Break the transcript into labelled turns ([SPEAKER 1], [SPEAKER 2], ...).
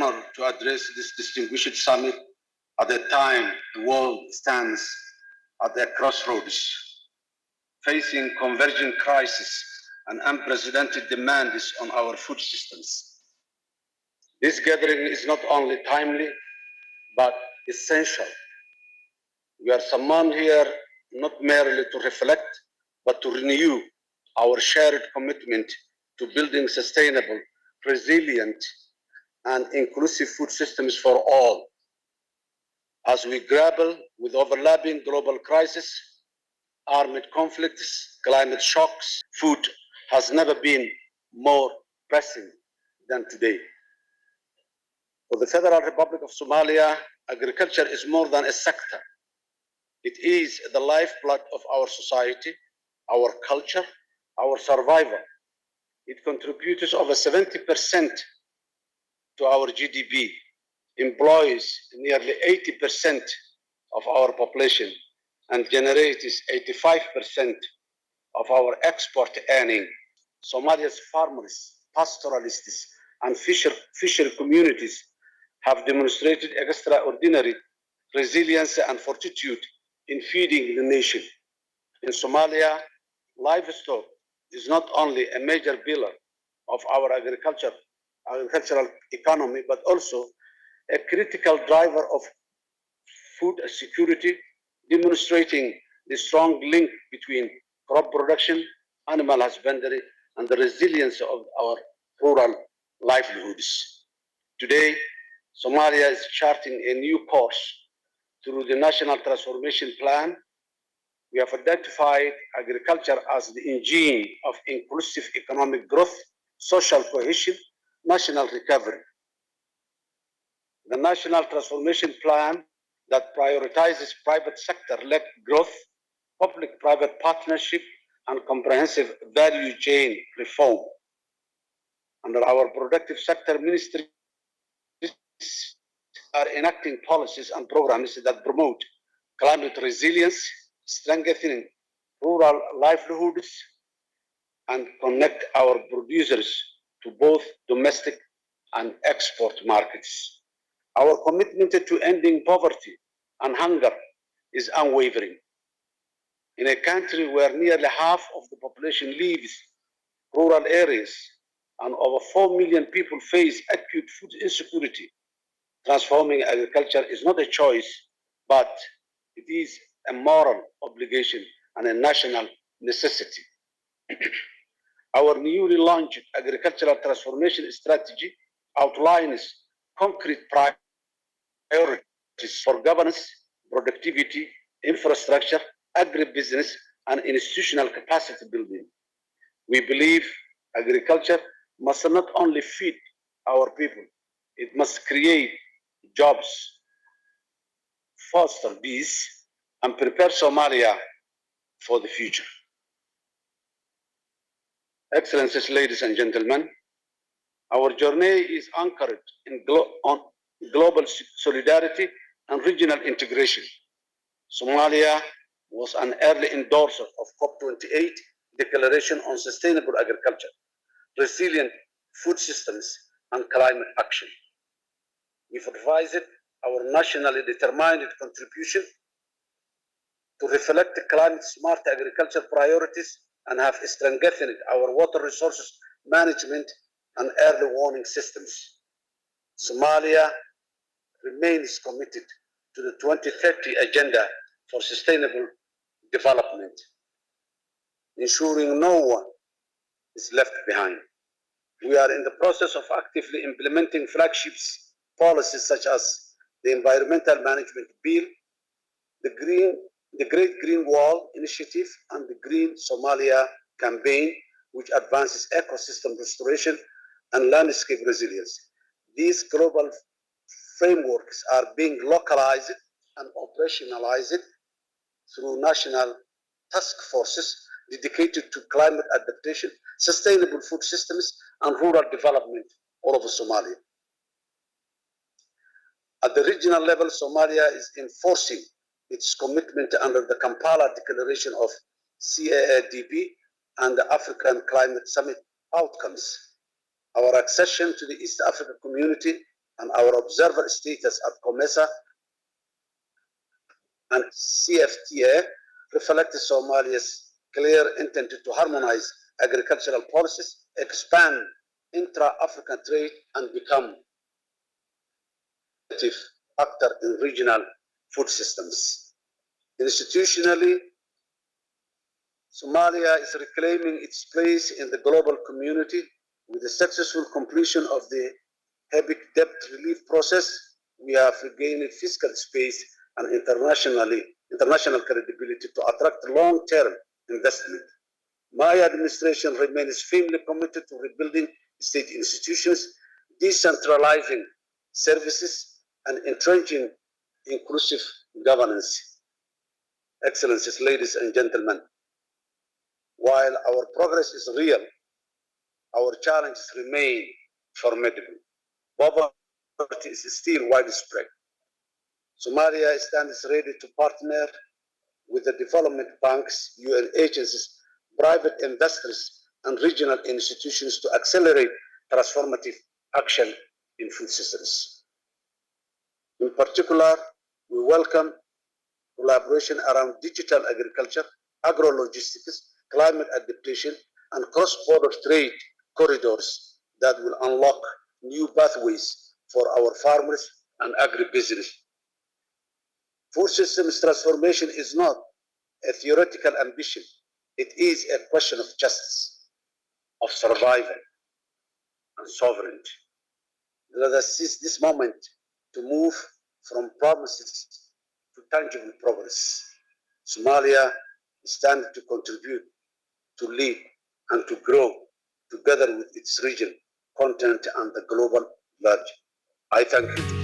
[SPEAKER 1] honor to address this distinguished summit at a time the world stands at a crossroads, facing converging crises and unprecedented demands on our food systems. This gathering is not only timely, but essential. We are summoned here not merely to reflect, but to renew our shared commitment to building sustainable, resilient, and inclusive food systems for all. As we grapple with overlapping global crises, armed conflicts, climate shocks, food has never been more pressing than today. For the Federal Republic of Somalia, agriculture is more than a sector. It is the lifeblood of our society, our culture, our survival. It contributes over 70% to our GDP, employs nearly 80% of our population, and generates 85% of our export earning. Somalia's farmers, pastoralists, and fisher communities have demonstrated extraordinary resilience and fortitude in feeding the nation. In Somalia, livestock is not only a major pillar of our agricultural economy, but also a critical driver of food security, demonstrating the strong link between crop production, animal husbandry, and the resilience of our rural livelihoods. Today, Somalia is charting a new course through the National Transformation Plan. We have identified agriculture as the engine of inclusive economic growth, social cohesion, national recovery. The National Transformation Plan that prioritizes private sector-led growth, public-private partnership, and comprehensive value chain reform. Under our productive sector ministries are enacting policies and programs that promote climate resilience, strengthening rural livelihoods, and connect our producers to both domestic and export markets. Our commitment to ending poverty and hunger is unwavering. In a country where nearly half of the population lives in rural areas and over 4 million people face acute food insecurity, transforming agriculture is not a choice, but it is a moral obligation and a national necessity. Our newly launched agricultural transformation strategy outlines concrete priorities for governance, productivity, infrastructure, agribusiness, and institutional capacity building. We believe agriculture must not only feed our people, it must create jobs, foster peace, and prepare Somalia for the future. Excellencies, ladies and gentlemen, our journey is anchored in global solidarity and regional integration. Somalia was an early endorser of COP28 Declaration on Sustainable Agriculture, Resilient Food Systems, and Climate Action. We've revised our nationally determined contribution to reflect climate-smart agriculture priorities and have strengthened our water resources management and early warning systems. Somalia remains committed to the 2030 Agenda for Sustainable Development, ensuring no one is left behind. We are in the process of actively implementing flagship policies such as the Environmental Management Bill, the Great Green Wall Initiative, and the Green Somalia Campaign, which advances ecosystem restoration and landscape resilience. These global frameworks are being localized and operationalized through national task forces dedicated to climate adaptation, sustainable food systems, and rural development all over Somalia. At the regional level, Somalia is enforcing its commitment under the Kampala Declaration of CAADP and the African Climate Summit outcomes. Our accession to the East Africa Community and our observer status at COMESA and CFTA reflect Somalia's clear intent to harmonize agricultural policies, expand intra-African trade, and become active actor in regional food systems. Institutionally, Somalia is reclaiming its place in the global community with the successful completion of the HEBIC debt relief process. We have regained fiscal space and international credibility to attract long-term investment. My administration remains firmly committed to rebuilding state institutions, decentralizing services, and entrenching inclusive governance. Excellencies, ladies and gentlemen, while our progress is real, our challenges remain formidable. Poverty is still widespread. Somalia stands ready to partner with the development banks, UN agencies, private investors, and regional institutions to accelerate transformative action in food systems. In particular, we welcome collaboration around digital agriculture, agro-logistics, climate adaptation, and cross-border trade corridors that will unlock new pathways for our farmers and agribusiness. Food systems transformation is not a theoretical ambition. It is a question of justice, of survival, and sovereignty. Let us seize this moment to move from promises to tangible progress. Somalia stands to contribute, to lead, and to grow together with its region, continent, and the global village. I thank you.